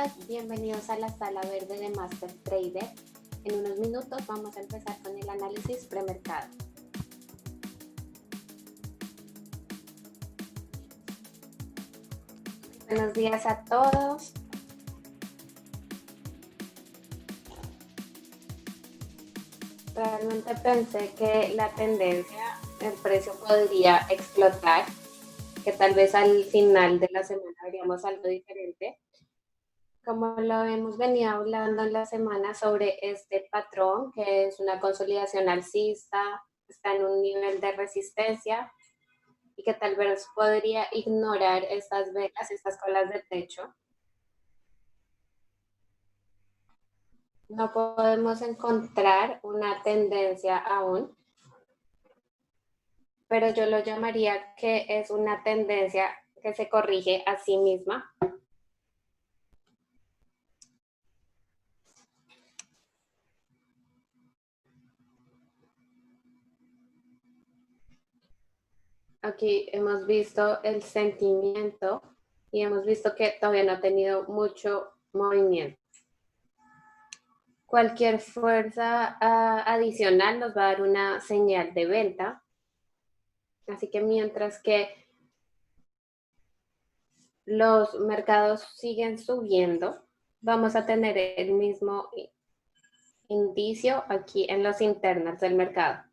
días, bienvenidos a la sala verde de Master Trader. En unos minutos vamos a empezar con el análisis premercado. Buenos días a todos. Realmente pensé que la tendencia, el precio podría explotar, que tal vez al final de la semana veríamos algo diferente. Como lo hemos venido hablando en la semana sobre este patrón, que es una consolidación alcista, está en un nivel de resistencia y que tal vez podría ignorar estas velas, estas colas de techo. No podemos encontrar una tendencia aún, pero yo lo llamaría que es una tendencia que se corrige a sí misma. Aquí hemos visto el sentimiento y hemos visto que todavía no ha tenido mucho movimiento. Cualquier fuerza adicional nos va a dar una señal de venta. Así que mientras que los mercados siguen subiendo, vamos a tener el mismo indicio aquí en los internos del mercado.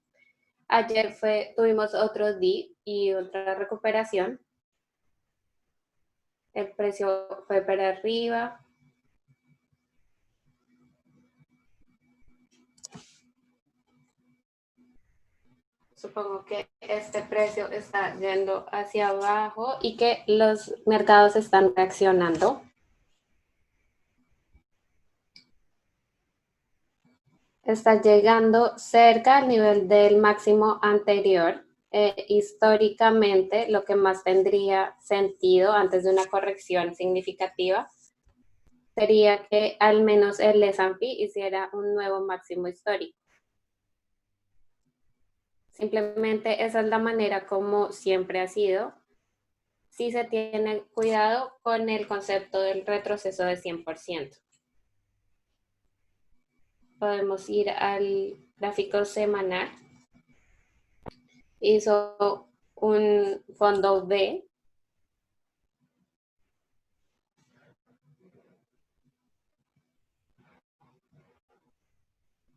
Ayer tuvimos otro dip y otra recuperación. El precio fue para arriba. Supongo que este precio está yendo hacia abajo y que los mercados están reaccionando. Está llegando cerca al nivel del máximo anterior. Históricamente, lo que más tendría sentido antes de una corrección significativa sería que al menos el S&P hiciera un nuevo máximo histórico. Simplemente esa es la manera como siempre ha sido. Si se tiene cuidado con el concepto del retroceso de 100%. Podemos ir al gráfico semanal. Hizo un fondo V.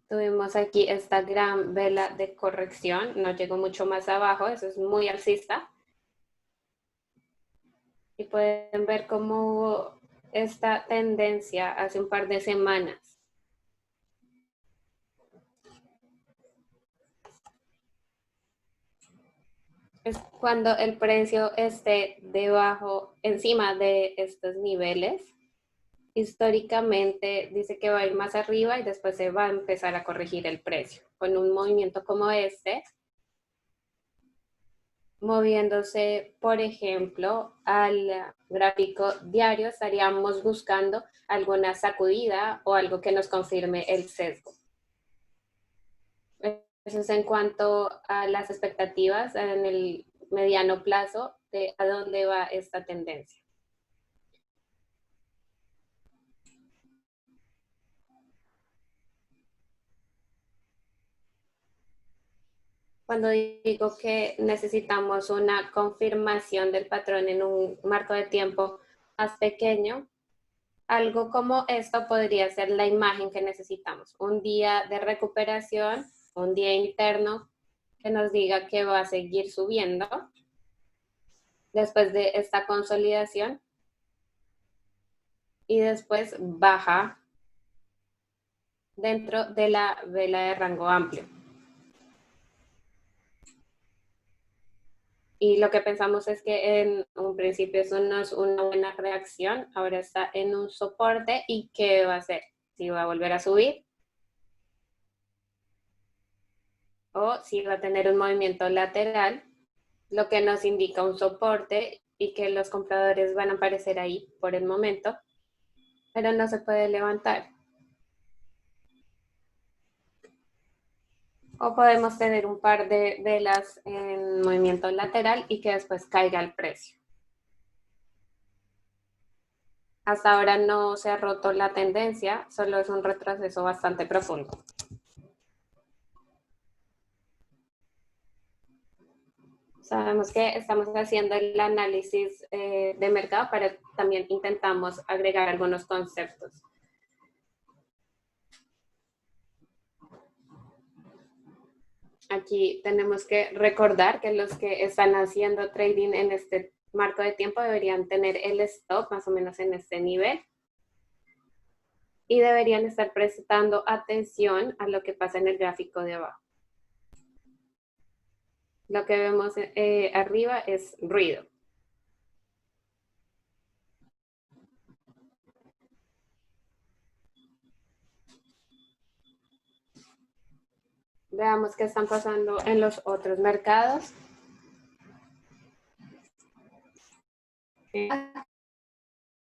Tuvimos aquí esta gran vela de corrección, no llegó mucho más abajo, eso es muy alcista. Y pueden ver cómo hubo esta tendencia hace un par de semanas. Es cuando el precio esté encima de estos niveles. Históricamente dice que va a ir más arriba y después se va a empezar a corregir el precio. Con un movimiento como este, moviéndose, por ejemplo, al gráfico diario, estaríamos buscando alguna sacudida o algo que nos confirme el sesgo. Eso es en cuanto a las expectativas en el mediano plazo de a dónde va esta tendencia. Cuando digo que necesitamos una confirmación del patrón en un marco de tiempo más pequeño, algo como esto podría ser la imagen que necesitamos. Un día de recuperación, un día interno que nos diga que va a seguir subiendo después de esta consolidación y después baja dentro de la vela de rango amplio. Y lo que pensamos es que en un principio eso no es una buena reacción, ahora está en un soporte y ¿qué va a hacer? Si va a volver a subir o si va a tener un movimiento lateral, lo que nos indica un soporte y que los compradores van a aparecer ahí por el momento, pero no se puede levantar. O podemos tener un par de velas en movimiento lateral y que después caiga el precio. Hasta ahora no se ha roto la tendencia, solo es un retroceso bastante profundo. Sabemos que estamos haciendo el análisis de mercado, pero también intentamos agregar algunos conceptos. Aquí tenemos que recordar que los que están haciendo trading en este marco de tiempo deberían tener el stop más o menos en este nivel y deberían estar prestando atención a lo que pasa en el gráfico de abajo. Lo que vemos arriba es ruido. Veamos qué están pasando en los otros mercados.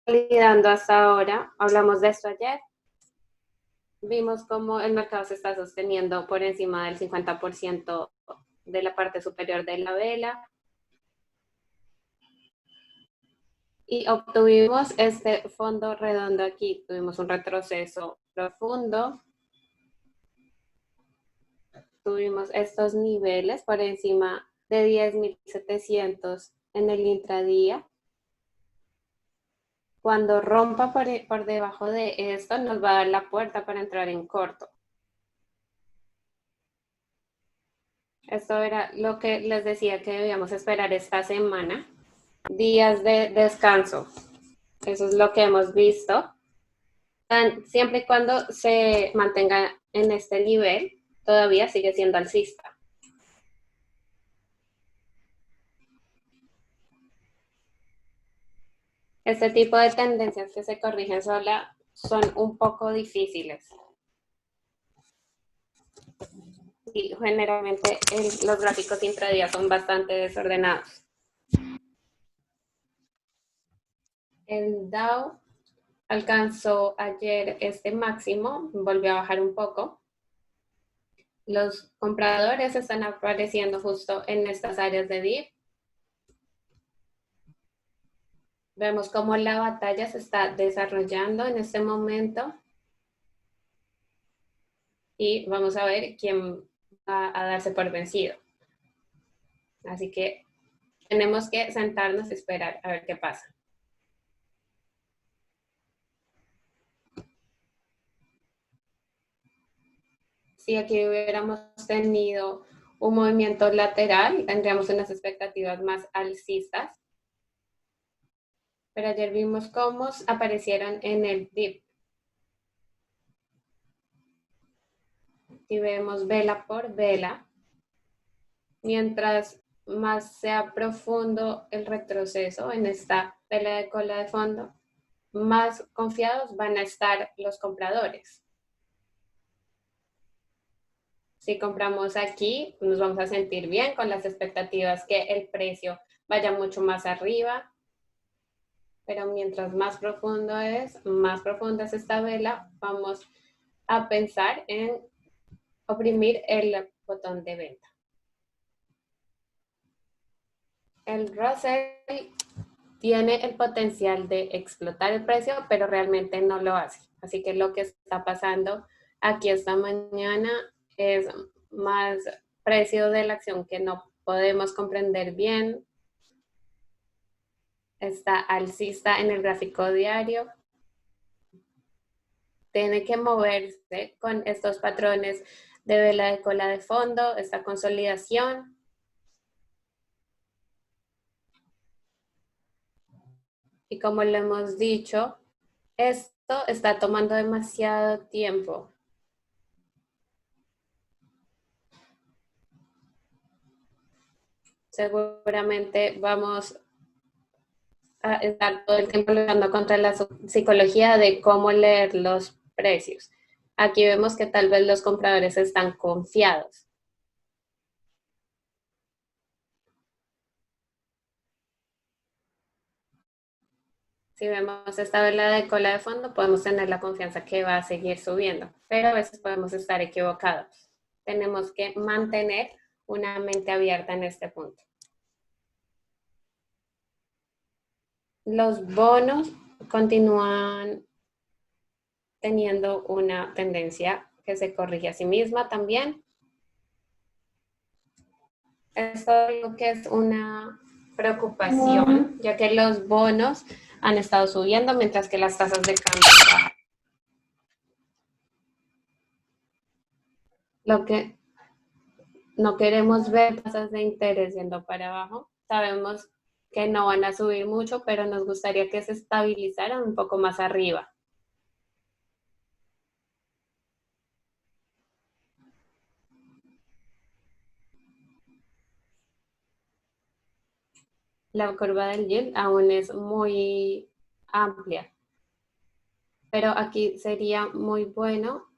Validando hasta ahora, hablamos de esto ayer. Vimos cómo el mercado se está sosteniendo por encima del 50% de la parte superior de la vela. Y obtuvimos este fondo redondo aquí. Tuvimos un retroceso profundo. Tuvimos estos niveles por encima de 10.700 en el intradía. Cuando rompa por debajo de esto, nos va a dar la puerta para entrar en corto. Esto era lo que les decía que debíamos esperar esta semana. Días de descanso. Eso es lo que hemos visto. Siempre y cuando se mantenga en este nivel, todavía sigue siendo alcista. Este tipo de tendencias que se corrigen sola son un poco difíciles. Y generalmente los gráficos intradía son bastante desordenados. El Dow alcanzó ayer este máximo, volvió a bajar un poco. Los compradores están apareciendo justo en estas áreas de dip. Vemos cómo la batalla se está desarrollando en este momento. Y vamos a ver quién va a darse por vencido. Así que tenemos que sentarnos y esperar a ver qué pasa. Si aquí hubiéramos tenido un movimiento lateral, tendríamos unas expectativas más alcistas. Pero ayer vimos cómo aparecieron en el dip. Y vemos vela por vela. Mientras más sea profundo el retroceso en esta vela de cola de fondo, más confiados van a estar los compradores. Si compramos aquí, nos vamos a sentir bien con las expectativas que el precio vaya mucho más arriba. Pero mientras más profundo más profunda es esta vela, vamos a pensar en oprimir el botón de venta. El Russell tiene el potencial de explotar el precio, pero realmente no lo hace. Así que lo que está pasando aquí esta mañana es más precio de la acción que no podemos comprender bien. Está alcista en el gráfico diario. Tiene que moverse con estos patrones de vela de cola de fondo, esta consolidación. Y como lo hemos dicho, esto está tomando demasiado tiempo. Seguramente vamos a estar todo el tiempo luchando contra la psicología de cómo leer los precios. Aquí vemos que tal vez los compradores están confiados. Si vemos esta vela de cola de fondo, podemos tener la confianza que va a seguir subiendo, pero a veces podemos estar equivocados. Tenemos que mantener una mente abierta en este punto. Los bonos continúan teniendo una tendencia que se corrige a sí misma también. Esto digo que es una preocupación, ya que los bonos han estado subiendo mientras que las tasas de cambio bajan. Lo que no queremos ver tasas de interés yendo para abajo. Sabemos que no van a subir mucho, pero nos gustaría que se estabilizaran un poco más arriba. La curva del yield aún es muy amplia, pero aquí sería muy bueno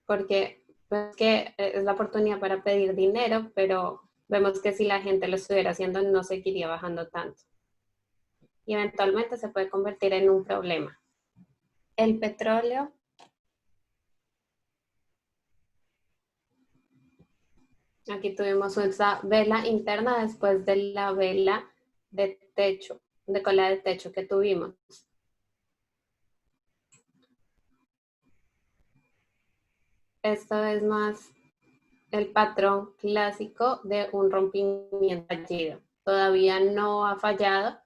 porque pues, que es la oportunidad para pedir dinero, pero vemos que si la gente lo estuviera haciendo no seguiría bajando tanto y eventualmente se puede convertir en un problema. El petróleo, aquí tuvimos esa vela interna después de la vela de techo, de cola de techo que tuvimos. Esto es más el patrón clásico de un rompimiento fallido. Todavía no ha fallado,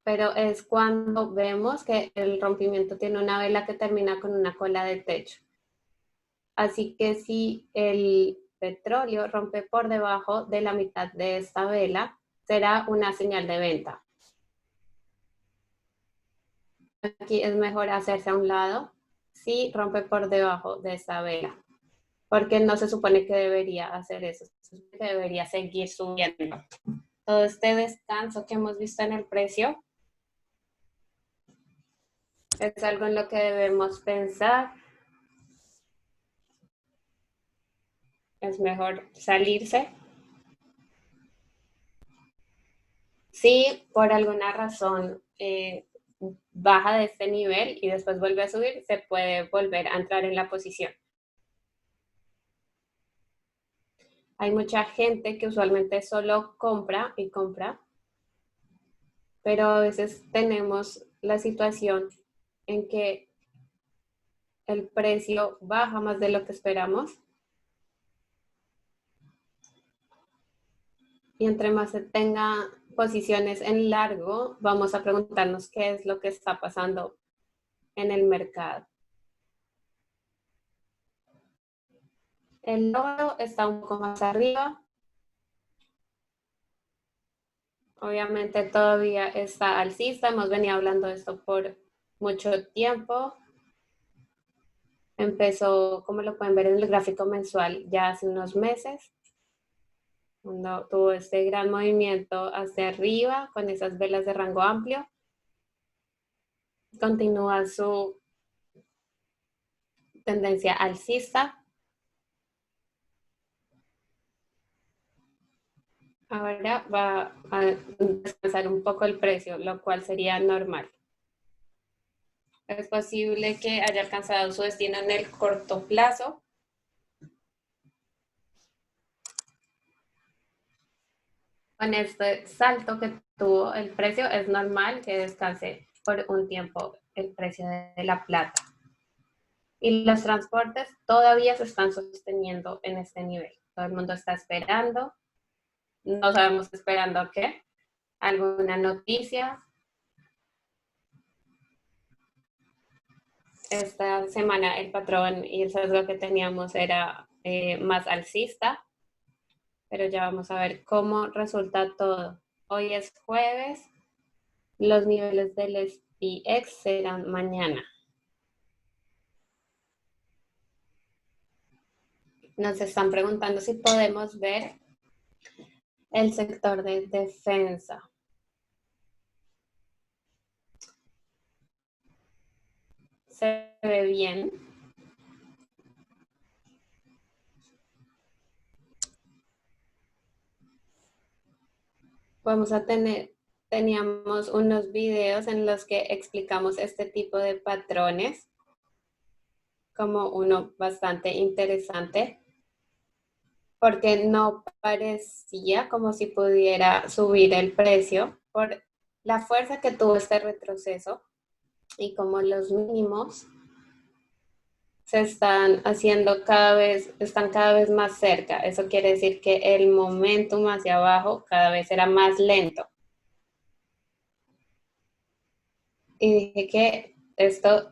pero es cuando vemos que el rompimiento tiene una vela que termina con una cola de techo. Así que si el petróleo rompe por debajo de la mitad de esta vela, será una señal de venta. Aquí es mejor hacerse a un lado si rompe por debajo de esta vela, porque no se supone que debería hacer eso, se supone que debería seguir subiendo. Todo este descanso que hemos visto en el precio es algo en lo que debemos pensar. Es mejor salirse. Si por alguna razón baja de este nivel y después vuelve a subir, se puede volver a entrar en la posición. Hay mucha gente que usualmente solo compra y compra, pero a veces tenemos la situación en que el precio baja más de lo que esperamos y entre más se tenga posiciones en largo, vamos a preguntarnos qué es lo que está pasando en el mercado. El oro está un poco más arriba. Obviamente todavía está alcista. Hemos venido hablando de esto por mucho tiempo. Empezó, como lo pueden ver en el gráfico mensual, ya hace unos meses, cuando tuvo este gran movimiento hacia arriba con esas velas de rango amplio. Continúa su tendencia alcista. Ahora va a descansar un poco el precio, lo cual sería normal. Es posible que haya alcanzado su destino en el corto plazo. Con este salto que tuvo el precio, es normal que descanse por un tiempo el precio de la plata. Y los transportes todavía se están sosteniendo en este nivel. Todo el mundo está esperando. No sabemos esperando qué. Alguna noticia. Esta semana el patrón y el sesgo que teníamos era más alcista, pero ya vamos a ver cómo resulta todo. Hoy es jueves, los niveles del SPX serán mañana. Nos están preguntando si podemos ver el sector de defensa. Se ve bien. Teníamos unos videos en los que explicamos este tipo de patrones, como uno bastante interesante, porque no parecía como si pudiera subir el precio por la fuerza que tuvo este retroceso y como los mínimos se están haciendo están cada vez más cerca. Eso quiere decir que el momentum hacia abajo cada vez era más lento. Y dije que esto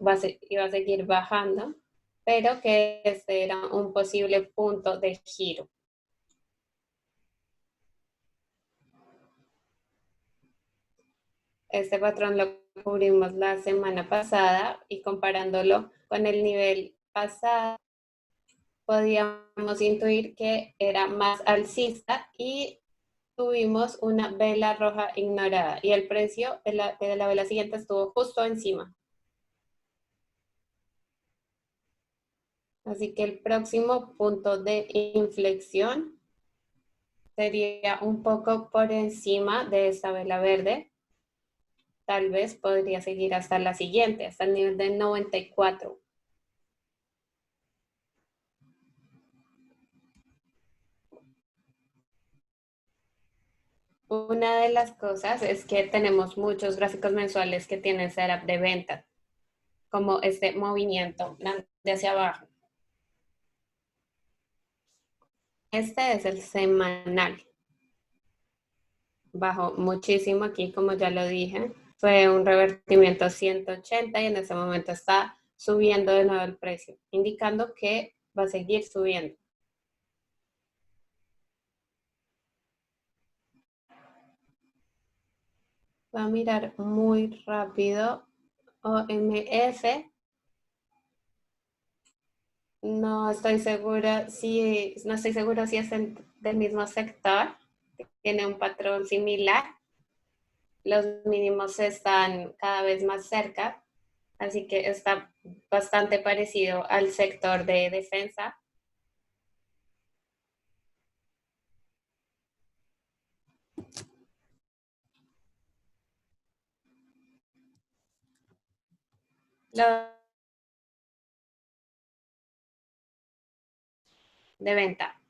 iba a seguir bajando, pero que este era un posible punto de giro. Este patrón lo cubrimos la semana pasada y comparándolo con el nivel pasado, podíamos intuir que era más alcista y tuvimos una vela roja ignorada y el precio de la vela siguiente estuvo justo encima. Así que el próximo punto de inflexión sería un poco por encima de esta vela verde. Tal vez podría seguir hasta la siguiente, hasta el nivel de 94. Una de las cosas es que tenemos muchos gráficos mensuales que tienen setup de venta, como este movimiento de hacia abajo. Este es el semanal. Bajó muchísimo aquí, como ya lo dije. Fue un revertimiento 180 y en ese momento está subiendo de nuevo el precio, indicando que va a seguir subiendo. Voy a mirar muy rápido. OMF. No estoy segura si es del mismo sector. Tiene un patrón similar. Los mínimos están cada vez más cerca, así que está bastante parecido al sector de defensa. Lo de venta,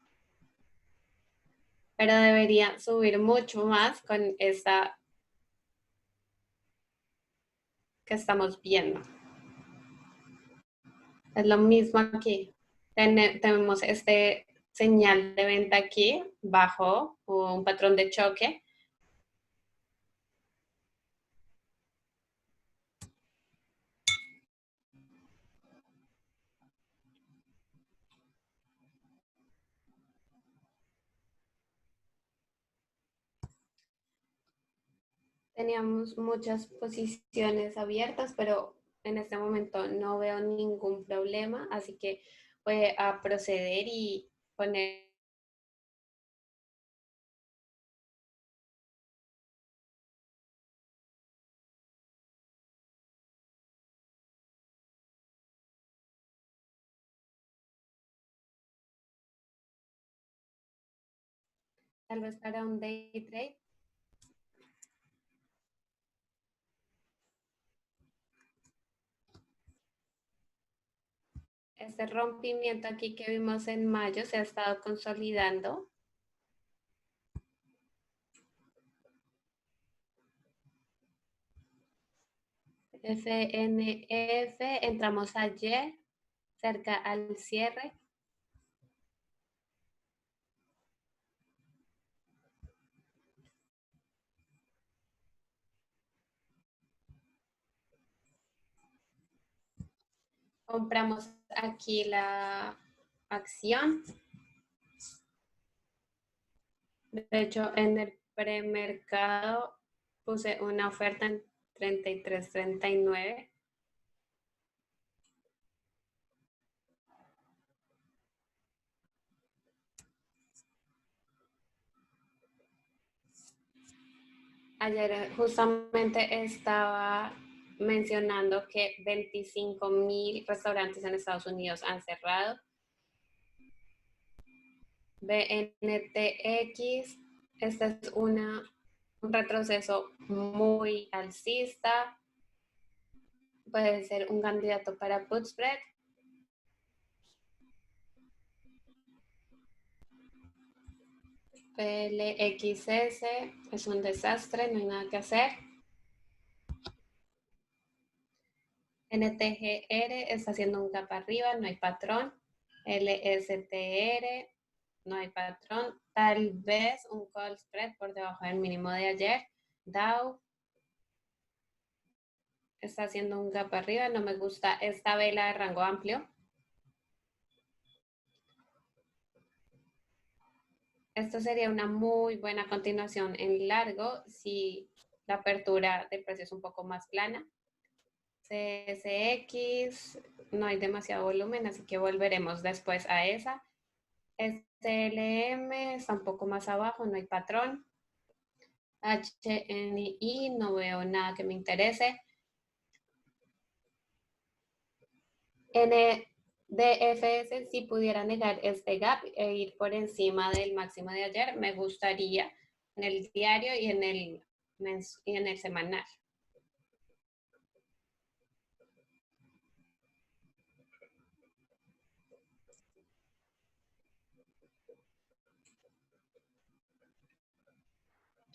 pero debería subir mucho más con esta que estamos viendo. Es lo mismo aquí. Tenemos este señal de venta aquí, bajo un patrón de choque. Teníamos muchas posiciones abiertas, pero en este momento no veo ningún problema, así que voy a proceder y poner. Tal vez para un day trade. Este rompimiento aquí que vimos en mayo se ha estado consolidando. FNF, entramos ayer cerca al cierre. Compramos aquí la acción. De hecho, en el premercado puse una oferta en 33.39. Ayer justamente estaba mencionando que 25.000 restaurantes en Estados Unidos han cerrado. BNTX, este es un retroceso muy alcista, puede ser un candidato para put spread. PLXS es un desastre, no hay nada que hacer. NTGR está haciendo un gap arriba, no hay patrón. LSTR, no hay patrón. Tal vez un call spread por debajo del mínimo de ayer. Dow está haciendo un gap arriba, no me gusta esta vela de rango amplio. Esto sería una muy buena continuación en largo si la apertura del precio es un poco más plana. CSX, no hay demasiado volumen, así que volveremos después a esa. SLM está un poco más abajo, no hay patrón. HNI, no veo nada que me interese. NDFS, si pudiera negar este gap e ir por encima del máximo de ayer, me gustaría en el diario y en el semanal.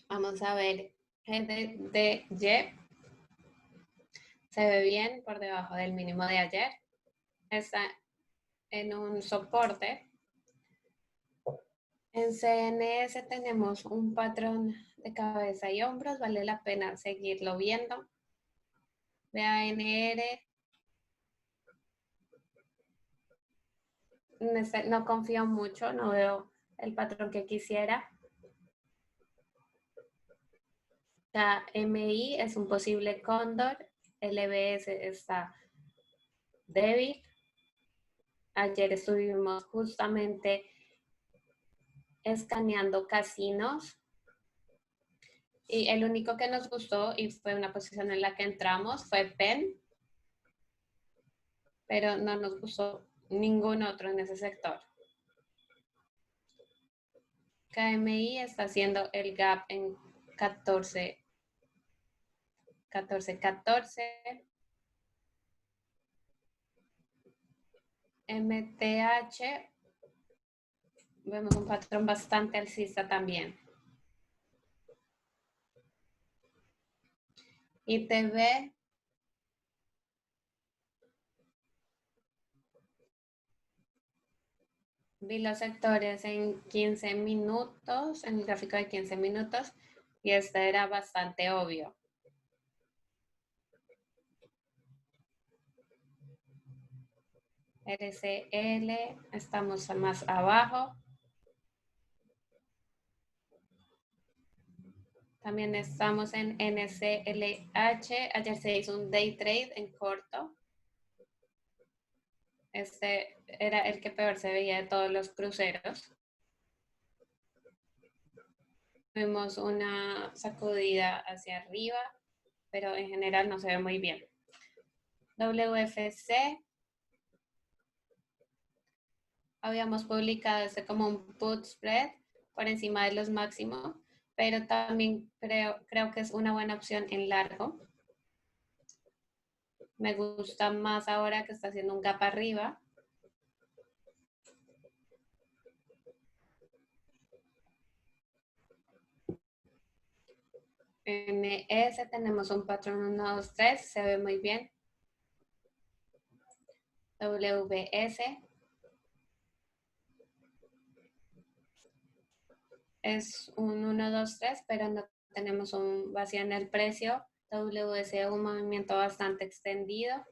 Vamos a ver, GDDY se ve bien por debajo del mínimo de ayer. Está en un soporte. En CNS tenemos un patrón de cabeza y hombros, vale la pena seguirlo viendo. BANR, no confío mucho, no veo el patrón que quisiera. KMI es un posible cóndor, LBS está débil. Ayer estuvimos justamente escaneando casinos y el único que nos gustó y fue una posición en la que entramos fue PEN, pero no nos gustó ningún otro en ese sector. KMI está haciendo el gap en 14. MTH, vemos un patrón bastante alcista también. ITV, vi los sectores en 15 minutos, en el gráfico de 15 minutos, y este era bastante obvio. RCL, estamos más abajo. También estamos en NCLH. Ayer se hizo un day trade en corto. Este era el que peor se veía de todos los cruceros. Tuvimos una sacudida hacia arriba, pero en general no se ve muy bien. WFC. Habíamos publicado este como un put spread por encima de los máximos, pero también creo que es una buena opción en largo. Me gusta más ahora que está haciendo un gap arriba. En ese tenemos un patrón 1, 2, 3, se ve muy bien. WS es un 1, 2, 3, pero no tenemos un vacío en el precio. WS un movimiento bastante extendido.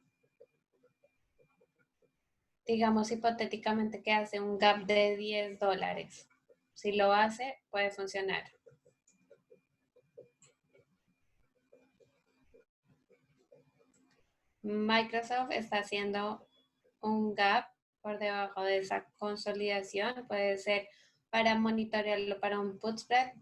Digamos hipotéticamente que hace un gap de $10. Si lo hace, puede funcionar. Microsoft está haciendo un gap por debajo de esa consolidación. Puede ser para monitorearlo para un put spread.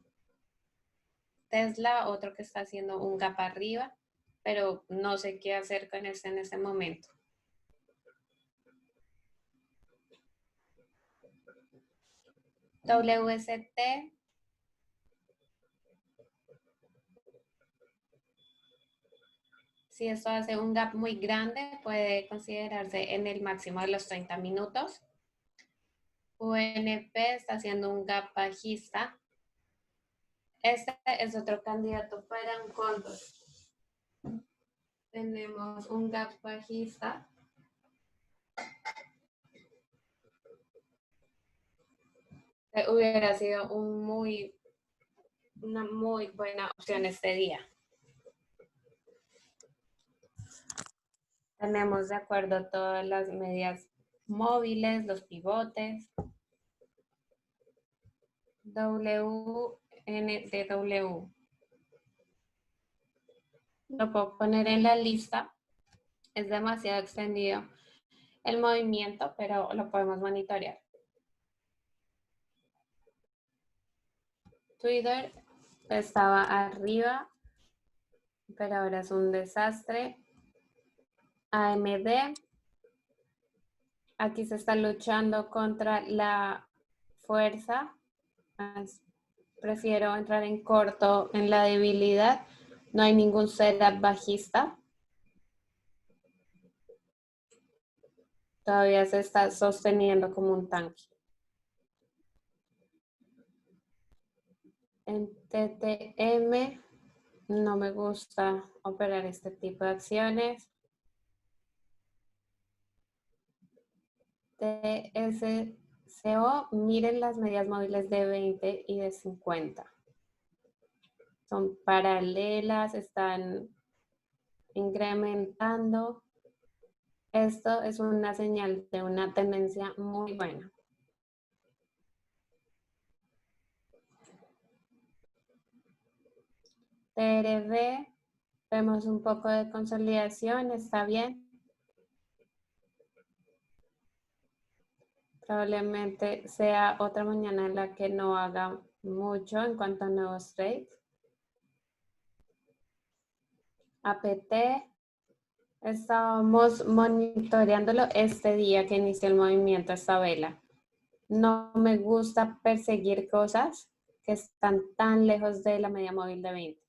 Tesla, otro que está haciendo un gap arriba, pero no sé qué hacer con este en este momento. WST. Si esto hace un gap muy grande, puede considerarse en el máximo de los 30 minutos. UNP está haciendo un gap bajista. Este es otro candidato para un cóndor. Tenemos un gap bajista. Hubiera sido una muy buena opción este día. Tenemos de acuerdo todas las medias móviles, los pivotes. WNDW. Lo puedo poner en la lista. Es demasiado extendido el movimiento, pero lo podemos monitorear. Twitter estaba arriba, pero ahora es un desastre. AMD. Aquí se está luchando contra la fuerza. Prefiero entrar en corto en la debilidad. No hay ningún setup bajista. Todavía se está sosteniendo como un tanque. En TTM no me gusta operar este tipo de acciones. TSCO, miren las medias móviles de 20 y de 50. Son paralelas, están incrementando. Esto es una señal de una tendencia muy buena. TRV, vemos un poco de consolidación, está bien. Probablemente sea otra mañana en la que no haga mucho en cuanto a nuevos trades. APT, estábamos monitoreándolo este día que inició el movimiento, esta vela. No me gusta perseguir cosas que están tan lejos de la media móvil de 20.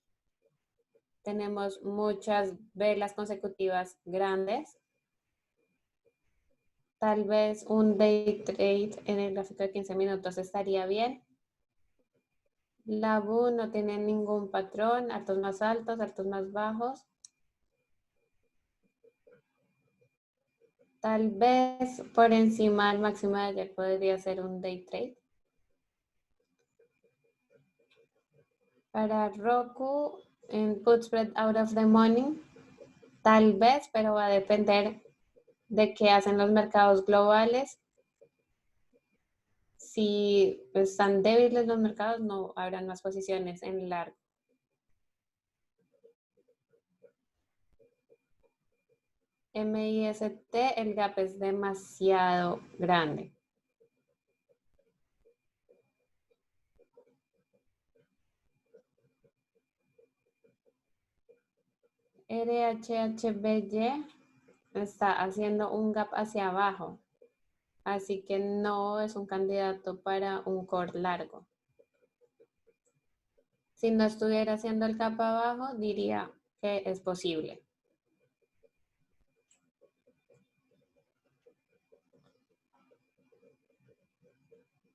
Tenemos muchas velas consecutivas grandes. Tal vez un day trade en el gráfico de 15 minutos estaría bien. La BU no tiene ningún patrón, altos más altos, altos más bajos. Tal vez por encima del máximo de ayer podría ser un day trade. Para Roku, en put spread out of the money, tal vez, pero va a depender de qué hacen los mercados globales. Si están débiles los mercados, no habrán más posiciones en largo. MIST, el gap es demasiado grande. RHHBY está haciendo un gap hacia abajo, así que no es un candidato para un core largo. Si no estuviera haciendo el gap abajo, diría que es posible.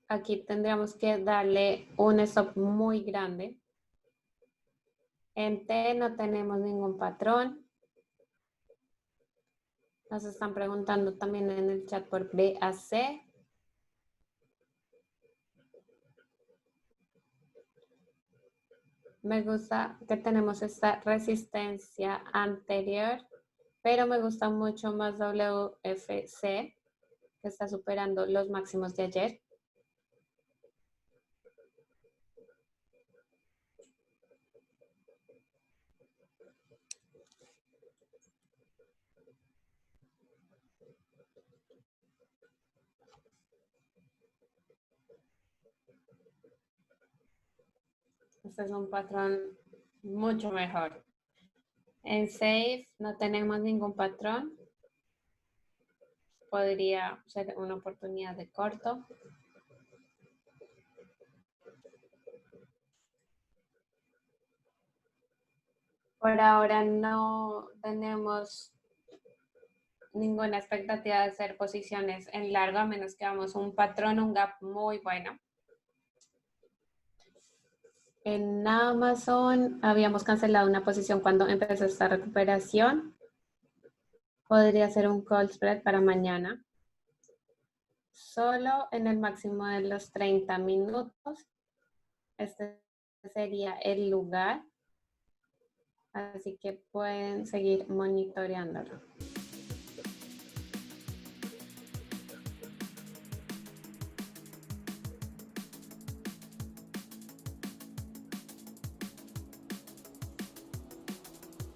Aquí tendríamos que darle un stop muy grande. En T no tenemos ningún patrón. Nos están preguntando también en el chat por BAC. Me gusta que tenemos esta resistencia anterior, pero me gusta mucho más WFC, que está superando los máximos de ayer. Este es un patrón mucho mejor. En Safe no tenemos ningún patrón. Podría ser una oportunidad de corto. Por ahora no tenemos ninguna expectativa de hacer posiciones en largo, a menos que hagamos un patrón, un gap muy bueno. En Amazon habíamos cancelado una posición cuando empezó esta recuperación. Podría ser un call spread para mañana. Solo en el máximo de los 30 minutos. Este sería el lugar. Así que pueden seguir monitoreándolo.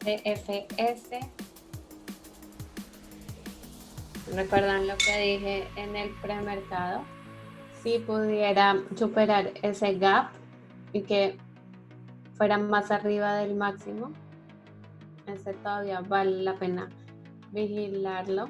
DFS. ¿Recuerdan lo que dije en el premercado? Si pudiera superar ese gap y que fuera más arriba del máximo, ese todavía vale la pena vigilarlo.